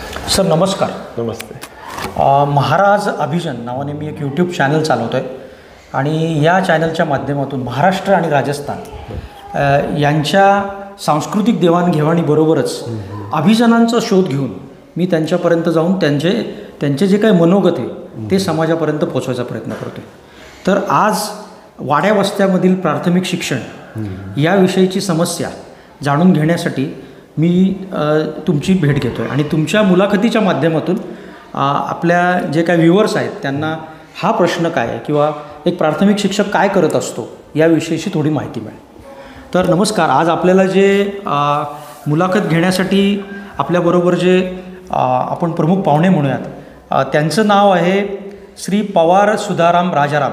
Sir नमस्कार. नमस्ते. महाराज अभिजन नावाने मी एक यूट्यूब चॅनल चालवतो आहे आणि या चॅनलच्या माध्यमातून महाराष्ट्र आणि राजस्थान यांच्या सांस्कृतिक देवाणघेवाणीबरोबरच अभिजनांचा शोध घेऊन मी त्यांच्यापर्यंत जाऊन त्यांचे जे काही मनोगत आहे ते समाजापर्यंत पोचवायचा प्रयत्न करतो आहे. तर आज वाड्या वस्त्यामधील प्राथमिक शिक्षण याविषयीची समस्या जाणून घेण्यासाठी मी तुमची भेट घेतो आहे आणि तुमच्या मुलाखतीच्या माध्यमातून आपल्या जे काही व्ह्युअर्स आहेत त्यांना हा प्रश्न काय आहे किंवा एक प्राथमिक शिक्षक काय करत असतो याविषयीची थोडी माहिती मिळेल. तर नमस्कार. आज आपल्याला जे मुलाखत घेण्यासाठी आपल्याबरोबर जे आपण प्रमुख पाहुणे म्हणूयात त्यांचं नाव आहे श्री पवार सुदाम राजाराम.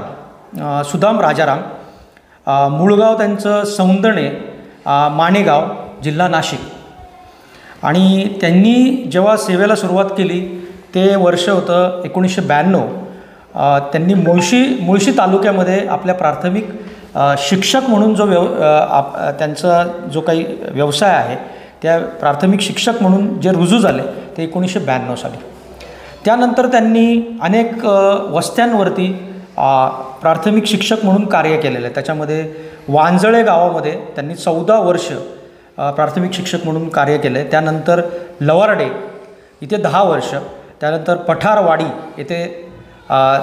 मूळगाव त्यांचं सौंदणे माणेगाव जिल्हा नाशिक आणि त्यांनी जेव्हा सेवेला सुरुवात केली ते वर्ष होतं 1992. त्यांनी मुळशी तालुक्यामध्ये आपल्या प्राथमिक शिक्षक म्हणून जो त्यांचा जो काही व्यवसाय आहे त्या प्राथमिक शिक्षक म्हणून जे रुजू झाले ते 1992 साली. त्यानंतर त्यांनी अनेक वस्त्यांवरती प्राथमिक शिक्षक म्हणून कार्य केलेलं आहे. त्याच्यामध्ये वांजळे गावामध्ये त्यांनी 14 वर्ष प्राथमिक शिक्षक म्हणून कार्य केलं आहे. त्यानंतर लवारडे इथे 10 वर्ष, त्यानंतर पठारवाडी येथे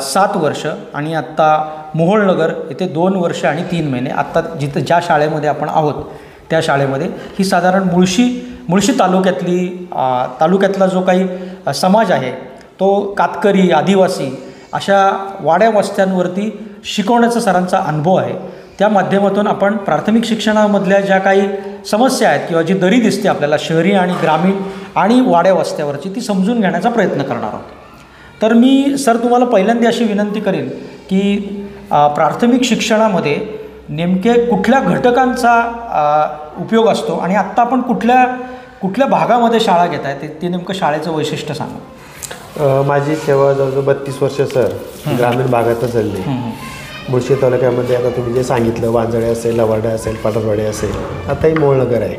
7 वर्ष आणि आत्ता मोहोळनगर येथे 2 वर्ष आणि 3 महिने. आत्ता ज्या शाळेमध्ये आपण आहोत त्या शाळेमध्ये ही साधारण मुळशी तालुक्यातला जो काही समाज आहे तो कातकरी आदिवासी अशा वाड्या वस्त्यांवरती शिकवण्याचा सरांचा अनुभव आहे. त्या माध्यमातून आपण प्राथमिक शिक्षणामधल्या ज्या काही समस्या आहेत किंवा जी दरी दिसते आपल्याला शहरी आणि ग्रामीण आणि वाड्या वस्त्यावरची ती समजून घेण्याचा प्रयत्न करणार आहोत. तर मी सर तुम्हाला पहिल्यांदा अशी विनंती करेन की प्राथमिक शिक्षणामध्ये नेमके कुठल्या घटकांचा उपयोग असतो आणि आत्ता आपण कुठल्या भागामध्ये शाळा घेत आहे ते नेमकं शाळेचं वैशिष्ट्य सांगा. माझी सेवा जवळजवळ 32 वर्ष सर ग्रामीण भागातच झाली. मुळशी तालुक्यामध्ये आता तुम्ही जे सांगितलं वांजळे असेल, लवारडे असेल, पठारवाडी असेल, आताही मोहोळनगर आहे.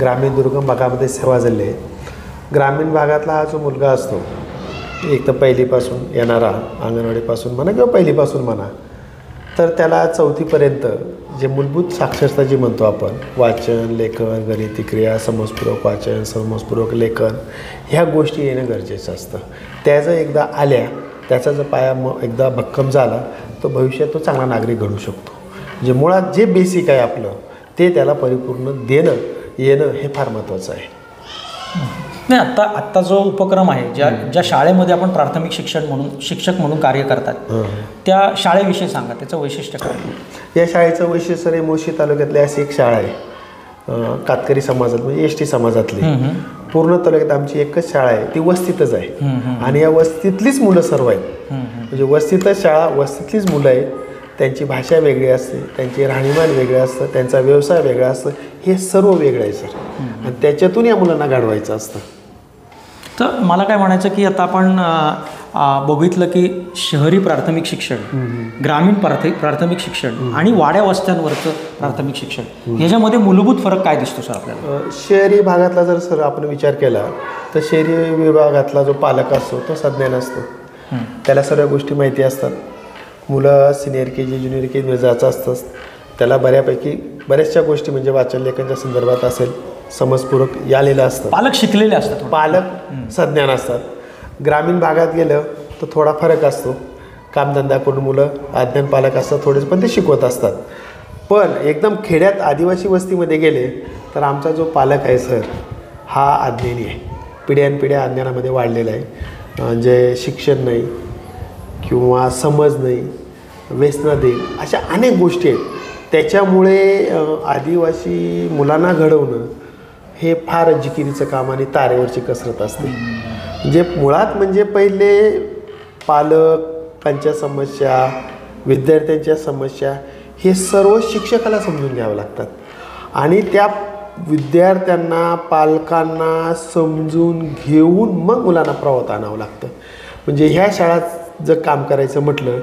ग्रामीण दुर्गम भागामध्ये सेवा झाली आहे. ग्रामीण भागातला हा जो मुलगा असतो एक तर पहिलीपासून येणारा अंगणवाडीपासून म्हणा किंवा पहिलीपासून म्हणा तर त्याला 4थीपर्यंत जे मूलभूत साक्षरता जी म्हणतो आपण वाचन, लेखन, गणिती क्रिया, समजपूर्वक वाचन, समजपूर्वक लेखन ह्या गोष्टी येणं गरजेचं असतं. त्या जर एकदा आल्या त्याचा जर पाया एकदा भक्कम झाला तर भविष्यात तो चांगला नागरिक घडू शकतो. जे मुळात जे बेसिक आहे आपलं ते त्याला परिपूर्ण येणं हे फार महत्त्वाचं आहे. नाही आत्ता जो उपक्रम आहे ज्या शाळेमध्ये आपण प्राथमिक शिक्षक म्हणून कार्य करतात त्या शाळेविषयी सांगा, त्याचं वैशिष्ट्य काय? या शाळेचं वैशिष्ट्य रे मुळशी तालुक्यातली अशी एक शाळा आहे कातकरी समाजात म्हणजे एसटी समाजातली. पूर्ण तालुक्यात आमची एकच शाळा आहे ती वस्तीतच आहे आणि या वस्तीतलीच मुलं सर्व आहेत. म्हणजे वस्तीतच शाळा वस्तीतलीच मुलं आहेत. त्यांची भाषा वेगळी असते, त्यांची राहणीमान वेगळं असतं, त्यांचा व्यवसाय वेगळा असतं, हे सर्व वेगळं आहे सर आणि त्याच्यातून या मुलांना घडवायचं असतं. तर मला काय म्हणायचं की आता आपण बघितलं की शहरी प्राथमिक शिक्षण, ग्रामीण प्राथमिक शिक्षण आणि वाड्या वस्त्यांवरचं प्राथमिक शिक्षण ह्याच्यामध्ये मूलभूत फरक काय दिसतो सर आपल्याला? शहरी भागातला जर सर आपण विचार केला तर शहरी विभागातला जो पालक असतो तो सज्ञान असतो, त्याला सर्व गोष्टी माहिती असतात. मुलं सिनियर KG ज्युनियर KG जायचं असतं त्याला बऱ्याचशा गोष्टी म्हणजे वाचन लेखनच्या संदर्भात असेल समजपूर्वक यालेलं असतं. पालक शिकलेले असतात, पालक सज्ञान असतात. ग्रामीण भागात गेलं तर थोडा फरक असतो. कामधंदा करून मुलं अज्ञान पालक असतात थोडेच पण ते शिकवत असतात. पण एकदम खेड्यात आदिवासी वस्तीमध्ये गेले तर आमचा जो पालक आहे सर हा अज्ञानी आहे. पिढ्यानपिढ्या अज्ञानामध्ये वाढलेला आहे. म्हणजे शिक्षण नाही किंवा समज नाही, व्यसनाधीन अशा अनेक गोष्टी आहेत. त्याच्यामुळे आदिवासी मुलांना घडवणं हे फार जिकिरीचं काम आणि तारेवरची कसरत असते. जे मुळात म्हणजे पहिले पालकांच्या समस्या, विद्यार्थ्यांच्या समस्या हे सर्व शिक्षकाला समजून घ्यावं लागतात आणि त्या विद्यार्थ्यांना पालकांना समजून घेऊन मग मुलांना प्रवाहात आणावं लागतं. म्हणजे ह्या शाळात जर काम करायचं म्हटलं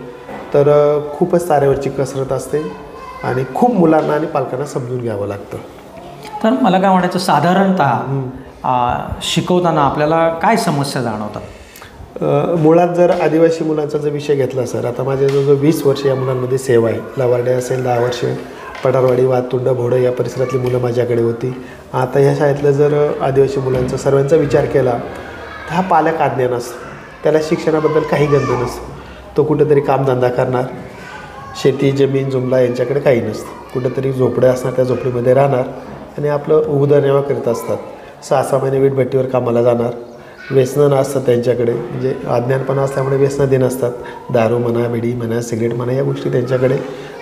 तर खूपच तारेवरची कसरत असते आणि खूप मुलांना आणि पालकांना समजून घ्यावं लागतं. तर मला काय म्हणायचं साधारणतः शिकवताना आपल्याला काय समस्या जाणवतात? मुळात जर आदिवासी मुलांचा जर विषय घेतला सर, आता माझ्या जवळजवळ 20 वर्ष या मुलांमध्ये सेवा आहे. लवार्डे असेल 10 वर्ष, पठारवाडी, वातुंड, भोडं या परिसरातली मुलं माझ्याकडे होती. आता ह्या शाळेतलं जर आदिवासी मुलांचा सर्वांचा विचार केला तर हा पालक अज्ञान असतो. त्याला शिक्षणाबद्दल काही गंध नसतं. तो कुठंतरी कामधंदा करणार, शेती जमीन जुमला यांच्याकडे काही नसतं. कुठंतरी झोपडे असणार, त्या झोपडीमध्ये राहणार आणि आपलं उदरनिर्वाह करत असतात. 6-6 महिने वीटभट्टीवर कामाला जाणार. व्यसनं असतात त्यांच्याकडे, म्हणजे अज्ञानपणा असल्यामुळे व्यसनं देणं असतात. दारू म्हणा, बिडी म्हणा, सिगरेट म्हणा, या गोष्टी त्यांच्याकडे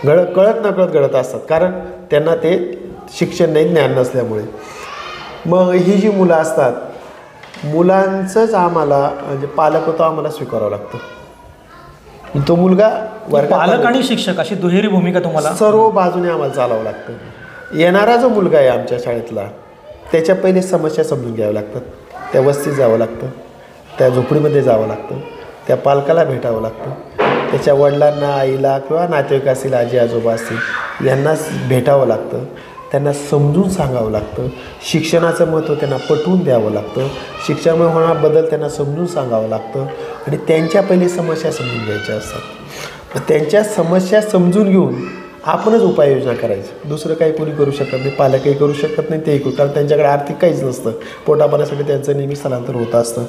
कळत नकळत घडत असतात. कारण त्यांना ते शिक्षण नाही, ज्ञान नसल्यामुळे. मग ही जी मुलं असतात, मुलांचंच आम्हाला म्हणजे पालकत्व आम्हाला स्वीकारावं लागतं. तो मुलगा पालक आणि शिक्षक अशी दुहेरी भूमिका तुम्हाला सर्व बाजूने आम्हाला चालावं लागतं. येणारा जो मुलगा आहे आमच्या शाळेतला, त्याच्या पहिले समस्या समजून घ्याव्या लागतात. त्या वस्तीत जावं लागतं, त्या झोपडीमध्ये जावं लागतं, त्या पालकाला भेटावं लागतं, त्याच्या वडिलांना, आईला किंवा नातेवाईक असतील, आजी आजोबा असतील, यांना भेटावं लागतं. त्यांना समजून सांगावं लागतं. शिक्षणाचं महत्त्व त्यांना पटवून द्यावं लागतं. शिक्षणामुळे होणारा बदल त्यांना समजून सांगावं लागतं आणि त्यांच्या पहिले समस्या समजून घ्यायच्या असतात. मग त्यांच्या समस्या समजून घेऊन आपणच उपाययोजना करायची. दुसरं काही कोणी करू शकत नाही, पालकही करू शकत नाही, तेही करू, कारण त्यांच्याकडे आर्थिक काहीच नसतं. पोटापाण्यासाठी त्यांचं नेहमी स्थलांतर होत असतं.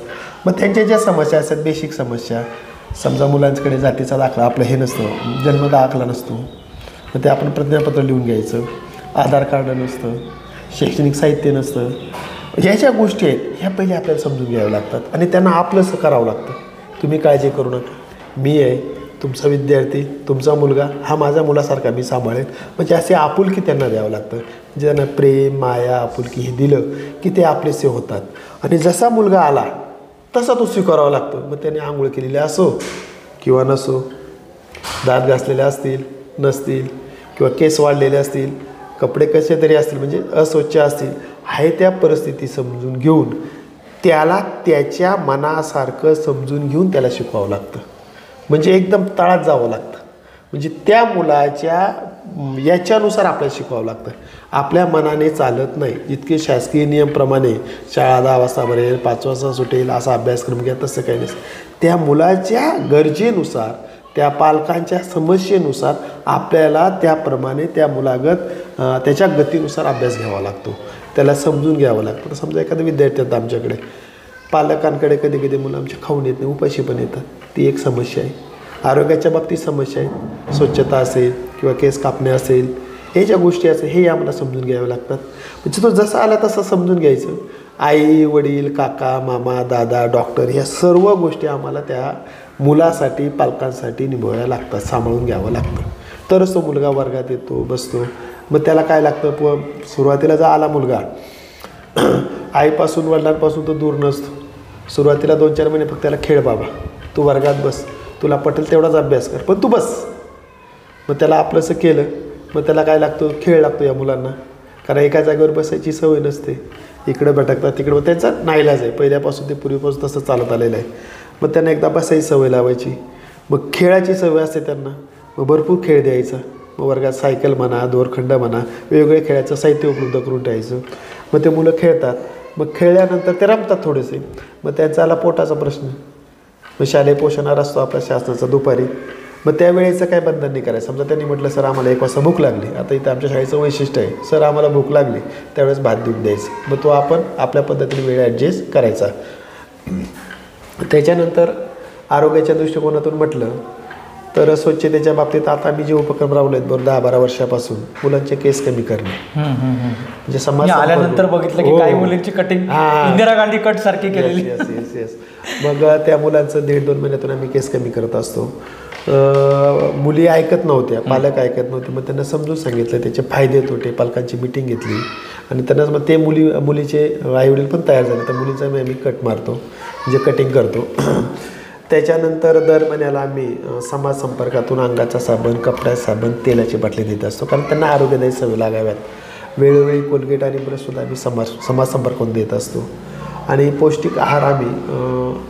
मग त्यांच्या ज्या समस्या असतात, बेसिक समस्या, समजा मुलांकडे जातीचा दाखला, आपलं हे नसतं, जन्म दाखला नसतो, मग ते आपण प्रतिज्ञापत्र लिहून घ्यायचं, आधार कार्ड नसतं, शैक्षणिक साहित्य नसतं, ह्या ज्या गोष्टी आहेत ह्या पहिले आपल्याला समजून घ्याव्या लागतात आणि त्यांना आपलंसं करावं लागतं. तुम्ही काळजी करू नका, मी आहे तुमचा विद्यार्थी, तुमचा मुलगा हा माझ्या मुलासारखा मी सांभाळेल. म्हणजे असे आपुलकी त्यांना द्यावं लागतं. ज्यांना प्रेम, माया, आपुलकी हे दिलं की ते आपलेसे होतात. आणि जसा मुलगा आला तसा तो स्वीकारावा लागतो. मग त्याने आंघोळ केलेली असो किंवा नसो, दात घासलेले असतील नसतील, किंवा केस वाढलेले असतील, कपडे कसे तरी असतील, म्हणजे अस्वच्छ असतील, आहे त्या परिस्थिती समजून घेऊन त्याला त्याच्या मनासारखं समजून घेऊन त्याला शिकवावं लागतं. म्हणजे एकदम तळात जावं लागतं. म्हणजे त्या मुलाच्या याच्यानुसार आपल्याला शिकवावं लागतं. आपल्या मनाने चालत नाही. इतके शासकीय नियमप्रमाणे शाळा 10 वाजता भरेल, 5 वाजता सुटेल, असा अभ्यासक्रम घ्या, तसं काही नसतं. त्या मुलाच्या गरजेनुसार, त्या पालकांच्या समस्येनुसार आपल्याला त्याप्रमाणे त्या मुलागत त्याच्या गतीनुसार अभ्यास घ्यावा लागतो. त्याला समजून घ्यावं लागतं. समजा एखादा विद्यार्थी आहेत आमच्याकडे, पालकांकडे कधी कधी मुलं आमच्या खाऊन येत नाही, उपाशी पण येतात, ती एक समस्या आहे. आरोग्याच्या बाबतीत समस्या आहे, स्वच्छता असेल किंवा केस कापणे असेल, हे ज्या गोष्टी असेल हे आम्हाला समजून घ्याव्या लागतात. म्हणजे तो जसा आला तसं समजून घ्यायचं. आई, वडील, काका, मामा, दादा, डॉक्टर, ह्या सर्व गोष्टी आम्हाला त्या मुलासाठी, पालकांसाठी निभवाव्या लागतात, सांभाळून घ्यावं लागतं. तरच तो मुलगा वर्गात येतो, बसतो. मग त्याला काय लागतं, सुरुवातीला जर आला मुलगा, आईपासून वडिलांपासून तो दूर नसतो. सुरुवातीला 2-4 महिने फक्त त्याला खेळ, बाबा तू वर्गात बस, तुला पटेल तेवढाच अभ्यास कर, पण तू बस. मग त्याला आपलंसं केलं, मग त्याला काय लागतो, खेळ लागतो या मुलांना. कारण एका जागेवर बसायची सवय नसते, इकडं भटकतात तिकडं. मग त्यांचा नाईलाज आहे, पहिल्यापासून ते पूर्वीपासून तसं चालत आलेलं आहे. मग त्यांना एकदा बसायची सवय लावायची, मग खेळाची सवय असते त्यांना, मग भरपूर खेळ द्यायचा. मग वर्गात सायकल म्हणा, दोरखंड म्हणा, वेगवेगळ्या खेळाचं साहित्य उपलब्ध करून ठेवायचं. मग ते मुलं खेळतात. मग खेळल्यानंतर ते रमतात थोडेसे. मग त्यांचा आला पोटाचा प्रश्न. मग शालेय पोषणाहार असतो आपल्या शासनाचा दुपारी. मग त्यावेळेचं काय बंधन नाही करायचं. समजा त्यांनी म्हटलं सर आम्हाला 1 वाजता भूक लागली, आता इथं आमच्या शाळेचं वैशिष्ट्य आहे, सर आम्हाला भूक लागली, त्यावेळेस भात देऊन द्यायचं. मग तो आपण आपल्या पद्धतीने वेळ ॲडजस्ट करायचा. त्याच्यानंतर आरोग्याच्या दृष्टिकोनातून म्हटलं तर स्वच्छतेच्या बाबतीत आता मी जे उपक्रम राबवले आहेत बरोबर 10-12 वर्षापासून, मुलांचे केस कमी करणे. म्हणजे समाज आल्यानंतर बघितलं की काही मुलींची कटिंग इंदिरा गांधी कट सारखी केलेली. येस. मग त्या मुलांचं 1.5-2 महिन्यातून आम्ही केस कमी करत असतो. मुली ऐकत नव्हत्या, पालक ऐकत नव्हते. मग त्यांना समजून सांगितलं त्याचे फायदे तोटे, पालकांची मिटिंग घेतली आणि त्यांना मग ते मुलीचे आईवडील पण तयार झाले. तर मुलीचा आम्ही कट मारतो, म्हणजे कटिंग करतो. त्याच्यानंतर दर महिन्याला आम्ही समाज संपर्कातून अंगाचा साबण, कपड्याचा साबण, तेलाची बाटली देत असतो. कारण त्यांना आरोग्यदायी सवय लागाव्यात. वेळोवेळी कोलगेट आणि ब्रशसुद्धा आम्ही समाज संपर्कातून देत असतो. आणि पौष्टिक आहार आम्ही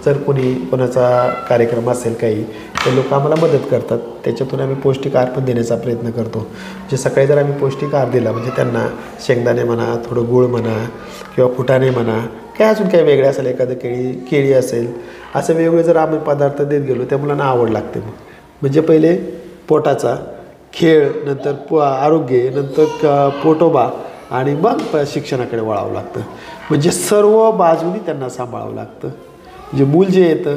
जर कोणाचा कार्यक्रम असेल काही, ते लोक आम्हाला मदत करतात, त्याच्यातून आम्ही पौष्टिक आहार पण देण्याचा प्रयत्न करतो. म्हणजे सकाळी जर आम्ही पौष्टिक आहार दिला, म्हणजे त्यांना शेंगदाणे म्हणा, थोडं गूळ म्हणा किंवा फुटाणे म्हणा, काय अजून काही वेगळे असेल, एखादं केळी असेल, असं वेगवेगळे जर आम्ही पदार्थ देत गेलो त्या मुलांना आवड लागते. म्हणजे पहिले पोटाचा खेळ, नंतर आरोग्य, नंतर पोटोबा आणि मग शिक्षणाकडे वळावं लागतं. म्हणजे सर्व बाजूनी त्यांना सांभाळावं लागतं. म्हणजे मूल जे येतं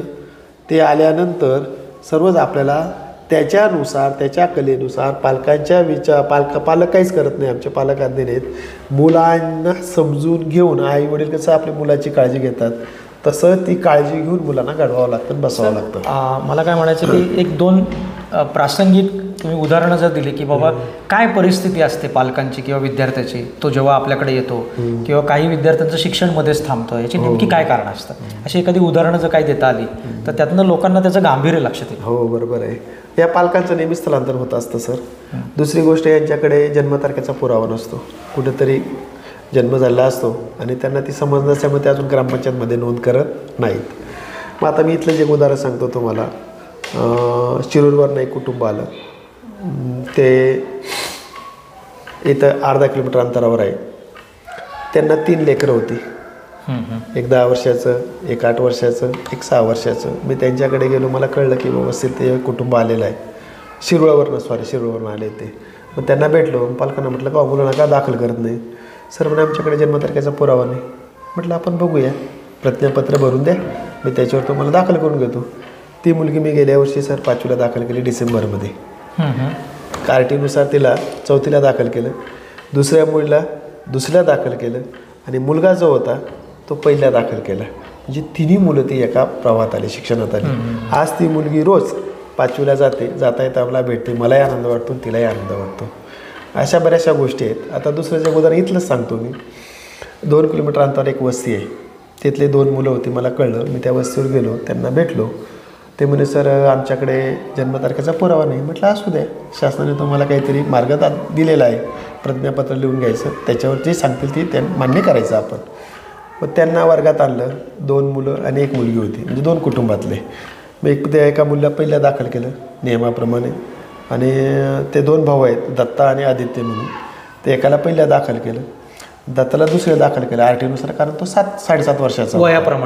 ते आल्यानंतर सर्वच आपल्याला त्याच्यानुसार, त्याच्या कलेनुसार पालकांच्या पालक काहीच करत नाही, आमचे पालक आज्ञे नाहीत. मुलांना समजून घेऊन आई वडील कसं आपल्या मुलाची काळजी घेतात तसं ती काळजी घेऊन मुलांना घडवावं लागतं, बसवावं लागतं. मला काय म्हणायचं की एक दोन प्रासंगिक तुम्ही उदाहरणं जर दिली की बाबा काय परिस्थिती असते पालकांची किंवा विद्यार्थ्याची, तो जेव्हा आपल्याकडे येतो किंवा काही विद्यार्थ्यांचं शिक्षण मध्येच थांबतं, याची नेमकी काय कारण असतं, अशी एखादी उदाहरणं जर काही देता आली तर त्यातनं लोकांना त्याचं गांभीर्य लक्षात येईल. हो बरोबर आहे. या पालकांचं नेहमी स्थलांतर होत असतं सर. दुसरी गोष्ट, यांच्याकडे जन्मतारखेचा पुरावा नसतो, कुठेतरी जन्म झाला असतो आणि त्यांना ती समज नसल्यामुळे ते अजून ग्रामपंचायतमध्ये नोंद करत नाहीत. मग आता मी इथलं जे उदाहरण सांगतो तुम्हाला, शिरूरवरनं एक कुटुंब आलं, ते इथं अर्धा किलोमीटर अंतरावर आहे. त्यांना 3 लेकरं होती, एक 10 वर्षाचं, एक 8 वर्षाचं, एक 6 वर्षाचं. मी त्यांच्याकडे गेलो, मला कळलं की व्यवस्थित ते कुटुंब आलेलं आहे. शिरूरवरनं आले ते. मग त्यांना भेटलो, पालकांना म्हटलं का मुलांना का दाखल करत नाही? सर म्हणे आमच्याकडे जन्मतारखेचा पुरावा नाही. म्हटलं आपण बघूया, प्रतिज्ञापत्र भरून द्या, मी त्याच्यावर तुम्हाला दाखल करून घेतो. ती मुलगी मी गेल्या वर्षी सर 5वीला दाखल केली डिसेंबरमध्ये. कार्टीनुसार तिला 4थीला दाखल केलं, दुसऱ्या मुलीला 2रीला दाखल केलं आणि मुलगा जो होता तो 1लीला दाखल केला. म्हणजे तिन्ही मुलं ती एका प्रवाहात आली, शिक्षणात आली. आज ती मुलगी रोज 5वीला जाता येता मला भेटते, मलाही आनंद वाटतो, तिलाही आनंद वाटतो. अशा बऱ्याचशा गोष्टी आहेत. आता दुसऱ्याचं उदाहरण इथलंच सांगतो मी. 2 किलोमीटर अंतरावर एक वस्ती आहे, तिथले 2 मुलं होती. मला कळलं, मी त्या वस्तीवर गेलो, त्यांना भेटलो. ते म्हणे सर आमच्याकडे जन्मतारखेचा पुरावा नाही. म्हटलं असू द्या, शासनाने तुम्हाला काहीतरी मार्ग दिलेला आहे, प्रतिज्ञापत्र लिहून घ्यायचं, त्याच्यावर जे सांगतील ते मान्य करायचं आपण. मग त्यांना वर्गात आणलं. 2 मुलं आणि 1 मुलगी होती, म्हणजे 2 कुटुंबातले. मग त्या एका मुलीला 1लीला दाखल केलं नियमाप्रमाणे आणि ते 2 भाऊ आहेत, दत्ता आणि आदित्य म्हणून. ते एकाला 1लीला दाखल केलं, दत्ताला 2रीला दाखल केलं RTनुसार, कारण तो 7-7.5 वर्षाचा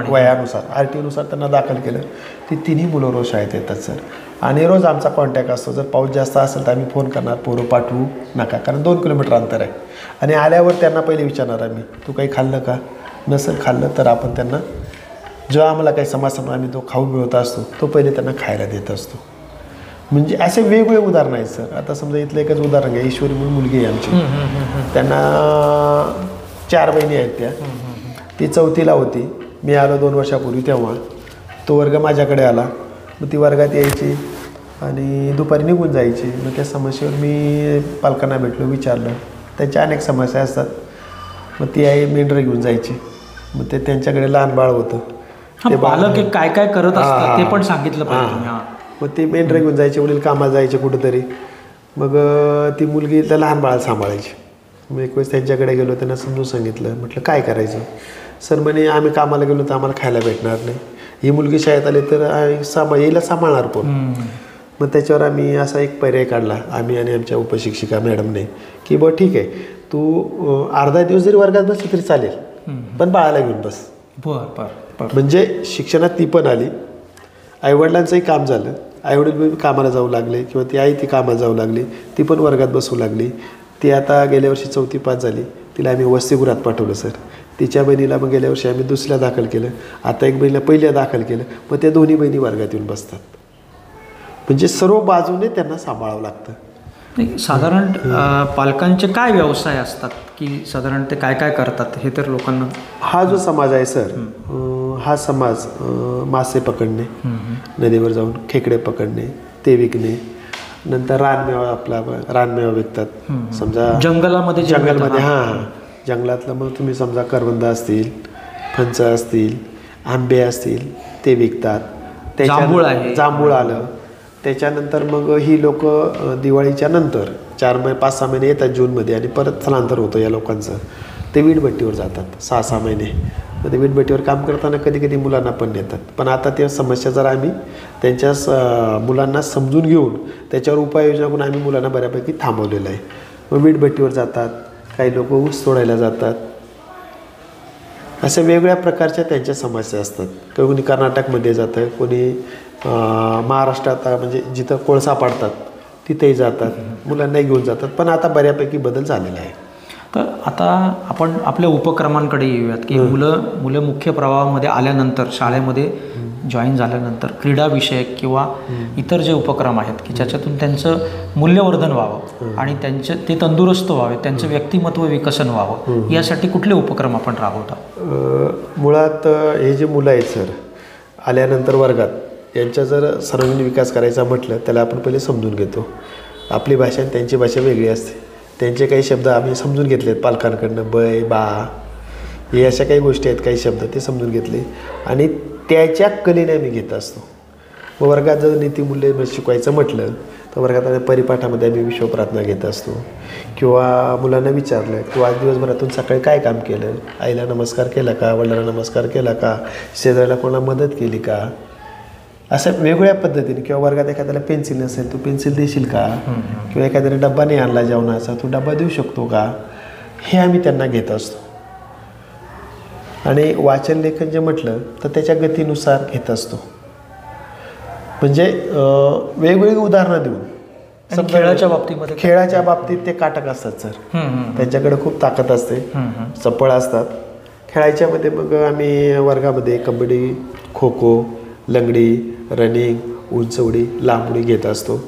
वयानुसार RTनुसार त्यांना दाखल केलं. ती तिन्ही मुलं रोज शाळेत येतात सर. आणि रोज आमचा कॉन्टॅक्ट असतो. जर पाऊस जास्त असेल तर आम्ही फोन करणार, पोरं पाठवू नका, कारण 2 किलोमीटर अंतर आहे. आणि आल्यावर त्यांना पहिले विचारणार आम्ही, तू काही खाल्लं का? नसेल खाल्लं तर आपण त्यांना जो आम्हाला काही समाजासमोर आम्ही तो खाऊ मिळवत असतो तो पहिले त्यांना खायला देत असतो. म्हणजे असे वेगवेगळे उदाहरणं आहेत सर. आता समजा इथलं एकच उदाहरण घ्या, ईश्वरी म्हणून मुलगी आहे आमची, त्यांना 4 बहिणी आहेत त्या. ती 4थीला होती, मी आलो 2 वर्षापूर्वी, तेव्हा तो वर्ग माझ्याकडे आला. मग ती वर्गात यायची आणि दुपारी निघून जायची. मग त्या समस्येवर मी पालकांना भेटलो, विचारलं. त्यांच्या अनेक समस्या असतात. मग ती आई मेंढरं घेऊन जायची. मग ते त्यांच्याकडे लहान बाळ होतं, ते बालक काय काय करत असतात ते पण सांगितलं पाहिजे. मग ती मेंढरं घेऊन जायचे, वडील कामाला जायचे कुठंतरी. मग ती मुलगी त्या लहान बाळाला सांभाळायची. मग एक वेळेस त्यांच्याकडे गेलो, त्यांना समजून सांगितलं. म्हटलं काय करायचं? सर म्हणे आम्ही कामाला गेलो तर आम्हाला खायला भेटणार नाही, ही मुलगी शाळेत आली तर येईला सांभाळणार कोण? मग त्याच्यावर आम्ही असा एक पर्याय काढला, आम्ही आणि आमच्या उपशिक्षिका मॅडमने, की बरं ठीक आहे, तू अर्धा दिवस जरी वर्गात बसली तरी चालेल, पण बाळाला घेऊन बस. म्हणजे शिक्षणात ती पण आली, आईवडिलांचंही काम झालं, आईवडील कामाला जाऊ लागले किंवा ती आई ती कामाला जाऊ लागली, ती पण वर्गात बसू लागली. ती आता गेल्या वर्षी 4थी पास झाली, तिला आम्ही वसतिगृहात पाठवलं सर. तिच्या बहिणीला मग गेल्या वर्षी आम्ही 2रीला दाखल केलं, आता एक बहिणीला 1लीला दाखल केलं. मग त्या दोन्ही बहिणी वर्गात येऊन बसतात. म्हणजे सर्व बाजूने त्यांना सांभाळावं लागतं. साधारण पालकांचे काय व्यवसाय असतात, की साधारण ते काय काय करतात हे तर लोकांना. हा जो समाज आहे सर, हा समाज मासे पकडणे, नदीवर जाऊन खेकडे पकडणे, ते विकणे, नंतर रानमेवा, आपला रानमेवा विकतात. समजा जंगलमध्ये जंगलातलं मग तुम्ही समजा करवंद असतील, फणस असतील, आंबे असतील, ते विकतात. जांभूळ आलं. त्याच्यानंतर मग ही लोक दिवाळीच्या नंतर 5-6 महिने येतात जूनमध्ये आणि परत स्थलांतर होतं या लोकांचं. ते वीटभट्टीवर जातात 6-6 महिने. मग ते वीटभट्टीवर काम करताना कधी कधी मुलांना पण नेतात. पण आता त्या समस्या जरा आम्ही त्यांच्या मुलांना समजून घेऊन त्याच्यावर उपाययोजना करून आम्ही मुलांना बऱ्यापैकी थांबवलेलं आहे. मग वीटभट्टीवर जातात, काही लोक ऊस तोडायला जातात. अशा वेगवेगळ्या प्रकारच्या त्यांच्या समस्या असतात. कोणी कर्नाटकमध्ये जातं, कोणी महाराष्ट्रात म्हणजे जिथं कोळसा पाडतात तिथेही जातात, मुलांनाही घेऊन जातात. पण आता बऱ्यापैकी बदल झालेला आहे. तर आता आपण आपल्या उपक्रमांकडे येऊयात की मुलं मुख्य प्रवाहामध्ये आल्यानंतर, शाळेमध्ये जॉईन झाल्यानंतर क्रीडाविषयक किंवा इतर जे उपक्रम आहेत की ज्याच्यातून त्यांचं मूल्यवर्धन व्हावं आणि ते तंदुरुस्त व्हावे, त्यांचं व्यक्तिमत्व विकसन व्हावं, यासाठी कुठले उपक्रम आपण राबवता? मुळात हे जे मुलं आहेत सर, आल्यानंतर वर्गात यांचा जर सर्वांगीण विकास करायचा म्हटलं त्याला आपण पहिले समजून घेतो. आपली भाषा आणि त्यांची भाषा वेगळी असते. त्यांचे काही शब्द आम्ही समजून घेतलेत पालकांकडनं, बै बा हे अशा काही गोष्टी आहेत, काही शब्द ते समजून घेतले आणि त्याच्या कलेने आम्ही घेत असतो. व वर्गात जर नीतिमूल्य शिकवायचं म्हटलं तर वर्गात परिपाठामध्ये आम्ही विश्वप्रार्थना घेत असतो. किंवा मुलांना विचारलं किंवा आज दिवसभरातून सकाळी काय काम केलं, आईला नमस्कार केला का, वडिलांना नमस्कार केला का, शेजाऱ्याला कोणाला मदत केली का, अशा वेगवेगळ्या पद्धतीने. किंवा वर्गात एखाद्याला पेन्सिल नसेल, तू पेन्सिल देशील का, किंवा एखाद्याने डब्बा नाही आणला जेवणाचा, तू डब्बा देऊ शकतो का, हे आम्ही त्यांना घेत असतो. आणि वाचन लेखन जे म्हटलं तर त्याच्या गतीनुसार घेत असतो. म्हणजे वेगवेगळी उदाहरणं देऊन. खेळाच्या बाबतीत ते काटक असतात सर, त्यांच्याकडे खूप ताकद असते, चपळ असतात. खेळायच्यामध्ये मग आम्ही वर्गामध्ये कबड्डी, खो खो, लंगडी, रनिंग, उंच उडी, लांब उडी घेत असतो.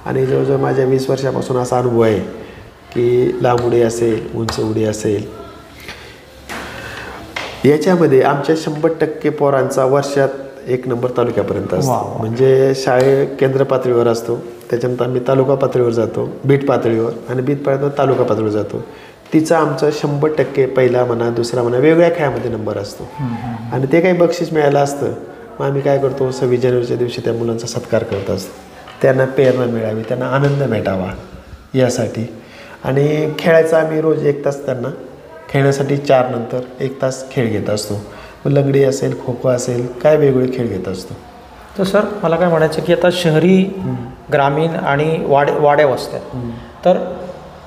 आणि जवळजवळ माझ्या 20 वर्षापासून असा अनुभव आहे की लांब उडी असेल, उंच उडी असेल, याच्यामध्ये आमच्या 100% पोरांचा वर्षात 1 नंबर तालुक्यापर्यंत असतो. म्हणजे शाळे केंद्र पातळीवर असतो, त्याच्यानंतर आम्ही तालुका पातळीवर जातो, बीट पातळीवर, आणि बीट पातळीवर तालुका पातळीवर जातो. तिचा आमचा 100% पहिला म्हणा, दुसरा म्हणा, वेगवेगळ्या खेळामध्ये नंबर असतो. आणि ते काही बक्षीस मिळालं असतं, मग आम्ही काय करतो, 26 जानेवारीच्या दिवशी त्या मुलांचा सत्कार करत असतो. त्यांना प्रेरणा मिळावी, त्यांना आनंद भेटावा यासाठी. आणि खेळायचा आम्ही रोज 1 तास त्यांना खेळण्यासाठी 4 नंतर 1 तास खेळ घेत असतो. मग लंगडी असेल, खो खो असेल, काय वेगवेगळे खेळ घेत असतो. तर सर मला काय म्हणायचं की आता शहरी, ग्रामीण आणि वाड्या वस्त्या, तर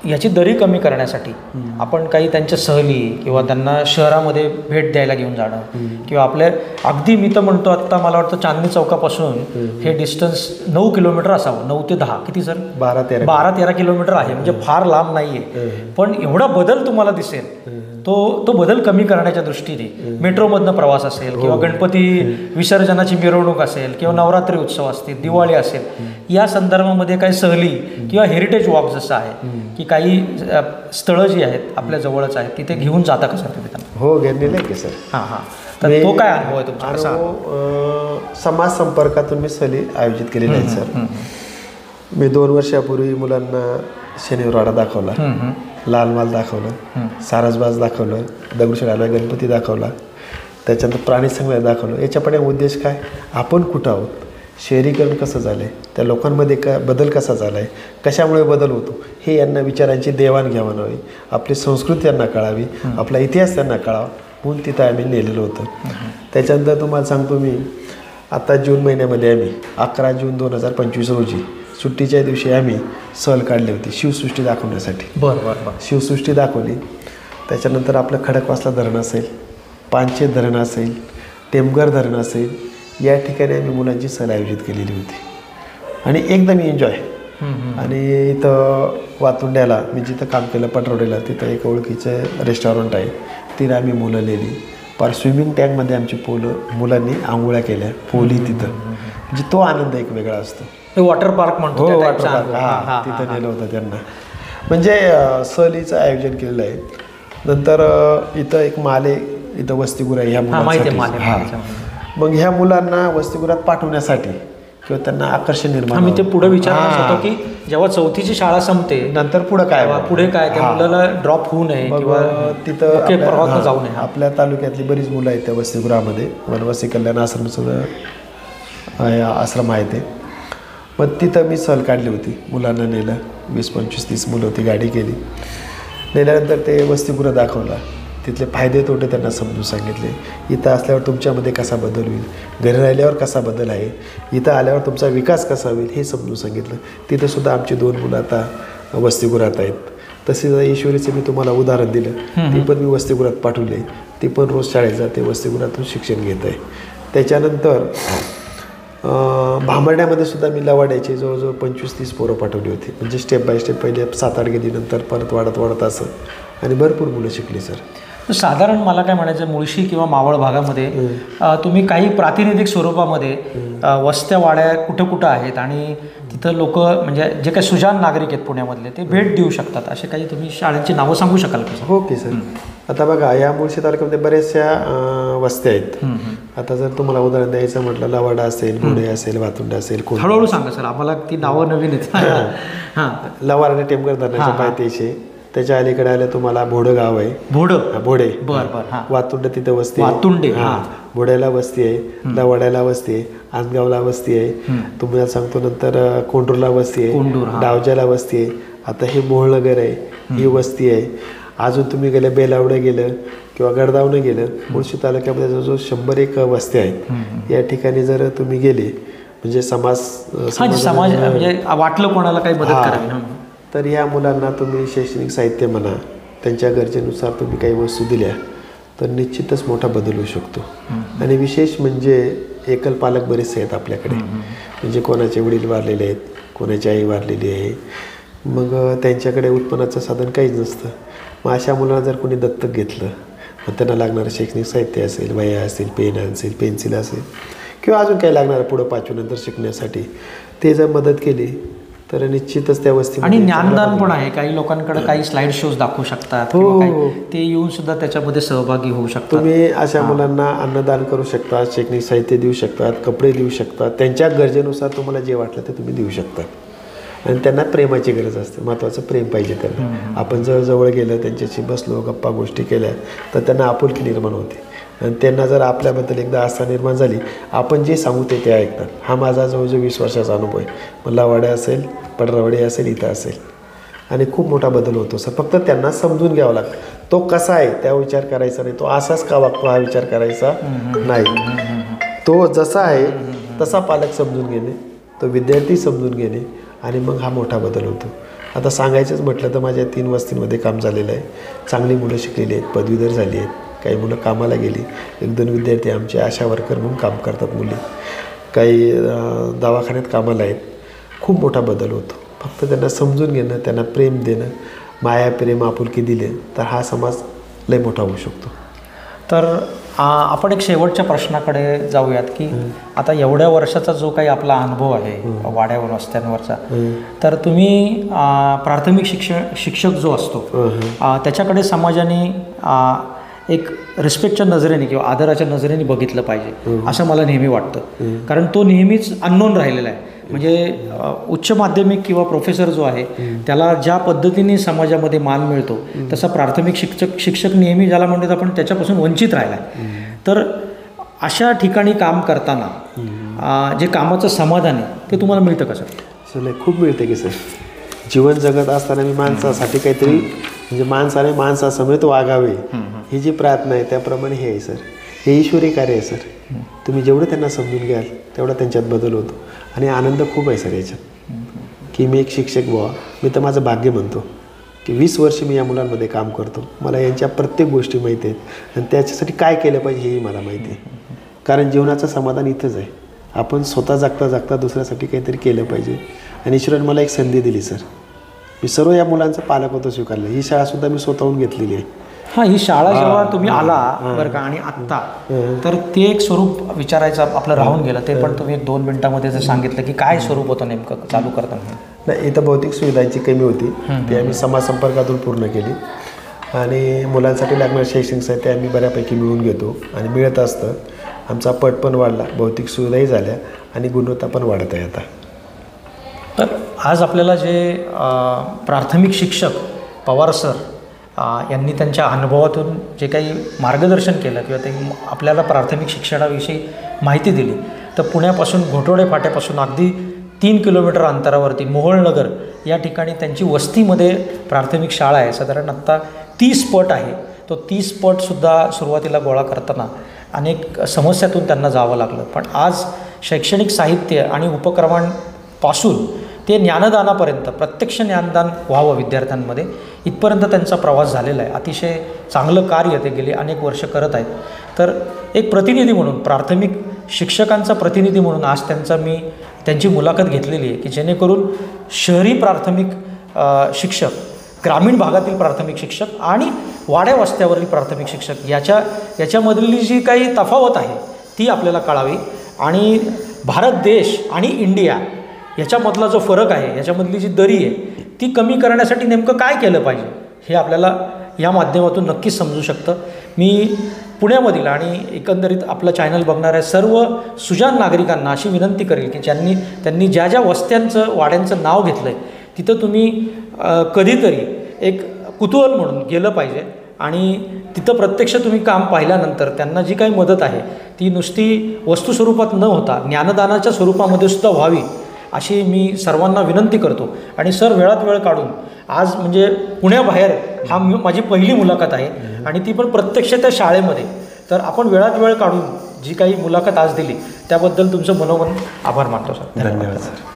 याची दरी कमी करण्यासाठी आपण काही त्यांच्या सहली किंवा त्यांना शहरामध्ये भेट द्यायला घेऊन जाणं, किंवा आपल्या अगदी मी तर म्हणतो आत्ता मला वाटतं चांदणी चौकापासून हे डिस्टन्स 9 किलोमीटर असावं, 9 ते 10, किती सर, 12-13 किलोमीटर आहे. म्हणजे फार लांब नाही आहे, पण एवढा बदल तुम्हाला दिसेल. तो बदल कमी करण्याच्या दृष्टीने मेट्रोमधनं प्रवास असेल, किंवा गणपती विसर्जनाची मिरवणूक असेल, किंवा नवरात्री उत्सव असतील, दिवाळी असेल, या संदर्भामध्ये काही सहली किंवा हेरिटेज वॉक जसं आहे की काही स्थळं जी आहेत आपल्या जवळच आहेत, तिथे घेऊन जाता का सर तुम्ही त्यांना? हो, घेतलेलं आहे की सर. तर तो काय अनुभव आहे तुमचा? समाज संपर्कातून मी सहली आयोजित केलेल्या आहेत सर. मी 2 वर्षापूर्वी मुलांना शनिवारवाडा दाखवला, लाल माल दाखवलं, सारसबाज दाखवलं, दगडूशेठ हलवाई गणपती दाखवला, त्याच्यानंतर प्राणी संग्रहालय दाखवलं. याच्यापुढे उद्देश काय, आपण कुठं आहोत, शहरीकरण कसं झालं आहे, त्या लोकांमध्ये बदल कसा झाला आहे, कशामुळे बदल होतो, हे यांना विचारांची देवाणघेवाण व्हावी, आपली संस्कृती त्यांना कळावी, आपला इतिहास त्यांना कळावा, म्हणून तिथं आम्ही नेलेलं होतं. त्याच्यानंतर तुम्हाला सांगतो मी, आता जून महिन्यामध्ये आम्ही 11 जून 2025 रोजी सुट्टीच्या दिवशी आम्ही सहल काढली होती शिवसृष्टी दाखवण्यासाठी. बरं. शिवसृष्टी दाखवली. त्याच्यानंतर आपलं खडकवासला धरण असेल, पानशेत धरण असेल, टेमघर धरण असेल, या ठिकाणी आम्ही मुलांची सहल आयोजित केलेली होती आणि एकदम एन्जॉय. आणि इथं वातुंड्याला मी जिथं काम केलं पटरोडीला, तिथं एक ओळखीचं रेस्टॉरंट आहे, तिथं आम्ही मुलं नेली. पार स्विमिंग टँकमध्ये आमची मुलांनी आंघोळ्या केल्या, पोहली तिथं. म्हणजे तो आनंद एक वेगळा असतो. वॉटर पार्क म्हणतो, वॉटर पार्क, तिथं नेलं होतं त्यांना. म्हणजे सहलीचं आयोजन केलेलं आहे. नंतर इथं एक माले, इथं वसतिगृह आहे ह्या मुलांसाठी. मग ह्या मुलांना वसतिगृहात पाठवण्यासाठी किंवा त्यांना आकर्षण निर्माण, आम्ही ते पुढे विचारणार होतो की जेव्हा 4थीची शाळा संपते नंतर पुढे काय त्या मुलाला ड्रॉप होऊ नये किंवा तिथं जाऊ नये. आपल्या तालुक्यातली बरीच मुलं आहेत त्या वसतिगृहामध्ये. वनवासी कल्याण आश्रम आहे ते. मग तिथं मी सहल काढली होती, मुलांना नेलं, 20-25-30 मुलं होती, गाडी केली. नेल्यानंतर ते वसतिगृह दाखवला, तिथले फायदे तोटे त्यांना समजून सांगितले. इथं असल्यावर तुमच्यामध्ये कसा बदल होईल, घरी राहिल्यावर कसा बदल आहे, इथं आल्यावर तुमचा विकास कसा होईल हे समजून सांगितलं. तिथंसुद्धा आमची 2 मुलं आता वसतिगृहात आहेत. तसेच ईश्वरीचं मी तुम्हाला उदाहरण दिलं, ती पण मी वसतिगृहात पाठवले. ती पण रोज शाळेत जाते, वसतिगृहातून शिक्षण घेत आहे. त्याच्यानंतर भांबर्ड्यामध्ये सुद्धा मी लवाड्याचे जवळजवळ 25-30 पोरं पाठवली होती. म्हणजे स्टेप बाय स्टेप पहिले 7-8 गेली, नंतर परत वाढत असं, आणि भरपूर मुलं शिकली सर. साधारण मला काय म्हणायचं, मुळशी किंवा मावळ भागामध्ये तुम्ही काही प्रातिनिधिक स्वरूपामध्ये वस्त्या वाड्या कुठं कुठं आहेत आणि तिथं लोक म्हणजे जे काही सुजाण नागरिक आहेत पुण्यामधले ते भेट देऊ शकतात, असे काही तुम्ही शाळांची नावं सांगू शकाल का? हो की सर. आता बघा, या मुळशी तालुक्यामध्ये बऱ्याचशा वस्त्या आहेत. आता जर तुम्हाला उदाहरण द्यायचं म्हटलं, लवाडा असेल, घोडे असेल, वातुंडा असेल, हळूहळू सांगा सर, आम्हाला ती नावं नवीन आहेत. हां, लवाडा टेमघर धरणाच्या पायथ्याशी, त्याच्या अलीकडे आलं तुम्हाला भोडं गाव आहे. भोडे. बरं. वातुंड तिथं वस्ती, वातुंडे. भोड्याला वस्ती आहे, लवाड्याला वस्ती आहे, आंजगावला वस्ती आहे, तुम्हाला सांगतो नंतर कोंडूरला वस्ती आहे, डावजाला वस्ती आहे. आता हे मोहळनगर आहे, ही वस्ती आहे. अजून तुम्ही गेले बेलावडं गेलं किंवा गडदावनं गेलं, मुळशी तालुक्यामध्ये जवळजवळ 100 वस्त्या आहेत. या ठिकाणी जर तुम्ही गेले म्हणजे समाज म्हणजे वाटलं कोणाला काही मदत करावी, तर या मुलांना तुम्ही शैक्षणिक साहित्य म्हणा, त्यांच्या गरजेनुसार तुम्ही काही वस्तू दिल्या तर निश्चितच मोठा बदल होऊ शकतो. आणि विशेष म्हणजे एकल पालक बरेचसे आहेत आपल्याकडे, म्हणजे कोणाचे वडील वारलेले आहेत, कोणाची आई वारलेली आहे, मग त्यांच्याकडे उत्पन्नाचं साधन काहीच नसतं. मग अशा मुलांना जर कोणी दत्तक घेतलं, मग त्यांना लागणारं शैक्षणिक साहित्य असेल, वह्या असेल, पेन असेल, पेन्सिल असेल, किंवा अजून काही लागणारं पुढं 5वी नंतर शिकण्यासाठी, ते जर मदत केली तर निश्चितच त्या वस्ती. आणि ज्ञानदान पण आहे, काही लोकांकडे काही स्लाइड शोज दाखवू शकतात, ते येऊन सुद्धा त्याच्यामध्ये सहभागी होऊ शकतात. तुम्ही अशा मुलांना अन्नदान करू शकता, शैक्षणिक साहित्य देऊ शकतात, कपडे देऊ शकतात, त्यांच्या गरजेनुसार तुम्हाला जे वाटलं ते तुम्ही देऊ शकता. आणि त्यांना प्रेमाची गरज असते, महत्त्वाचं प्रेम पाहिजे त्यांना. आपण जवळ गेलं, त्यांच्याशी बसलो, गप्पा गोष्टी केल्या तर त्यांना आपुलकी निर्माण होते. आणि त्यांना जर आपल्याबद्दल एकदा आस्था निर्माण झाली, आपण जे सांगू ते ऐकतात. हा माझा जवळजवळ 20 वर्षाचा अनुभव आहे. मग लवाडे असेल, पडरावडे असेल, इथं असेल, आणि खूप मोठा बदल होतो सर. फक्त त्यांना समजून घ्यावं लागतं. तो कसा आहे त्या विचार करायचा नाही, तो असाच का वागतो हा विचार करायचा नाही. तो जसा आहे तसा पालक समजून घेणे, तो विद्यार्थी समजून घेणे, आणि मग हा मोठा बदल होतो. आता सांगायचंच म्हटलं तर माझ्या 3 वस्तींमध्ये काम झालेलं आहे. चांगली मुलं शिकलेली आहेत, पदवीधर झाली आहेत, काही मुलं कामाला गेली, 1-2 विद्यार्थी आमचे आशा वर्कर म्हणून काम करतात मुली, काही दवाखान्यात कामाला आहेत. खूप मोठा बदल होतो. फक्त त्यांना समजून घेणं, त्यांना प्रेम देणं, माया प्रेम आपुलकी दिले तर हा समाज लय मोठा होऊ शकतो. तर आपण एक शेवटच्या प्रश्नाकडे जाऊयात की आता एवढ्या वर्षाचा जो काही आपला अनुभव आहे वाड्यावर वस्त्यांवरचा, तर तुम्ही प्राथमिक शिक्षक जो असतो त्याच्याकडे समाजाने एक रिस्पेक्टच्या नजरेने किंवा आदराच्या नजरेने बघितलं पाहिजे असं मला नेहमी वाटतं. कारण तो नेहमीच अननोन राहिलेला आहे. म्हणजे उच्च माध्यमिक किंवा प्रोफेसर जो आहे त्याला ज्या पद्धतीने समाजामध्ये मान मिळतो तसा प्राथमिक शिक्षक नेहमी ज्याला म्हणतात आपण त्याच्यापासून वंचित राहिला आहे. तर अशा ठिकाणी काम करताना जे कामाचं समाधान आहे ते तुम्हाला मिळतं का सर? खूप मिळते की सर. जीवन जगत असताना मी माणसासाठी काहीतरी म्हणजे माणसाने माणसासमेत वागावे ही जी प्रार्थना आहे त्याप्रमाणे हे आहे सर. हे ईश्वरी कार्य आहे सर. तुम्ही जेवढं त्यांना समजून घ्याल तेवढा त्यांच्यात बदल होतो. आणि आनंद खूप आहे सर याच्यात की मी एक शिक्षक बुवा. मी तर माझं भाग्य म्हणतो की 20 वर्ष मी या मुलांमध्ये काम करतो. मला यांच्या प्रत्येक गोष्टी माहिती आहेत आणि त्याच्यासाठी काय केलं पाहिजे हेही मला माहिती आहे. कारण जीवनाचं समाधान इथंच आहे. आपण स्वतः जगता जगता दुसऱ्यासाठी काहीतरी केलं पाहिजे. आणि ईश्वराने मला एक संधी दिली सर. मी सर्व या मुलांचं पालकत्व स्वीकारलं. ही शाळासुद्धा मी स्वतःहून घेतलेली आहे. हां, ही शाळा जेव्हा तुम्ही आला बरं का आणि आत्ता तर ते एक स्वरूप विचारायचं आपलं राहून गेलं. ते पण तुम्ही 1-2 मिनिटांमध्ये जर सांगितलं की काय स्वरूप होतं नेमकं चालू करताना. नाही, इथं भौतिक सुविधांची कमी होती ती आम्ही समाज संपर्कातून पूर्ण केली. आणि मुलांसाठी लागणारं शैक्षणिक साहित्य आम्ही बऱ्यापैकी मिळवून घेतो आणि मिळत असतं. आमचा पट पण वाढला, भौतिक सुविधाही झाल्या आणि गुणवत्ता पण वाढत आहे आता. तर आज आपल्याला जे प्राथमिक शिक्षक पवार सर यांनी त्यांच्या अनुभवातून जे काही मार्गदर्शन केलं किंवा ते आपल्याला प्राथमिक शिक्षणाविषयी माहिती दिली, तर पुण्यापासून घोटवडे फाट्यापासून अगदी 3 किलोमीटर अंतरावरती मोहोळनगर या ठिकाणी त्यांची वस्तीमध्ये प्राथमिक शाळा आहे. साधारण आत्ता 30 पट आहे. तो 30 पटसुद्धा सुरुवातीला गोळा करताना अनेक समस्यातून त्यांना जावं लागलं. पण आज शैक्षणिक साहित्य आणि उपक्रमांपासून ते ज्ञानदानापर्यंत प्रत्यक्ष ज्ञानदान व्हावं विद्यार्थ्यांमध्ये इथपर्यंत त्यांचा प्रवास झालेला आहे. अतिशय चांगलं कार्य ते गेले अनेक वर्ष करत आहेत. तर एक प्रतिनिधी म्हणून, प्राथमिक शिक्षकांचा प्रतिनिधी म्हणून आज त्यांची मुलाखत घेतलेली आहे की जेणेकरून शहरी प्राथमिक शिक्षक, ग्रामीण भागातील प्राथमिक शिक्षक आणि वाड्या वस्त्यावरील प्राथमिक शिक्षक याच्यामधली जी काही तफावत आहे ती आपल्याला कळावी आणि भारत देश आणि इंडिया याच्यामधला जो फरक आहे, याच्यामधली जी दरी आहे ती कमी करण्यासाठी नेमकं काय केलं पाहिजे हे आपल्याला या माध्यमातून नक्कीच समजू शकतं. मी पुण्यामधील आणि एकंदरीत आपलं चॅनल बघणाऱ्या सर्व सुजाण नागरिकांना अशी विनंती करेल की त्यांनी ज्या ज्या वस्त्यांचं, वाड्यांचं नाव घेतलं आहे तिथं तुम्ही कधीतरी एक कुतूहल म्हणून गेलं पाहिजे आणि तिथं प्रत्यक्ष तुम्ही काम पाहिल्यानंतर त्यांना जी काही मदत आहे ती नुसती वस्तुस्वरूपात न होता ज्ञानदानाच्या स्वरूपामध्ये सुद्धा व्हावी अशी मी सर्वांना विनंती करतो. आणि सर, वेळात वेळ काढून आज म्हणजे पुण्याबाहेर माझी पहिली मुलाखत आहे आणि ती पण प्रत्यक्ष त्या शाळेमध्ये, तर आपण वेळात वेळ काढून जी काही मुलाखत आज दिली त्याबद्दल तुमचं मनोमन आभार मानतो सर. धन्यवाद सर.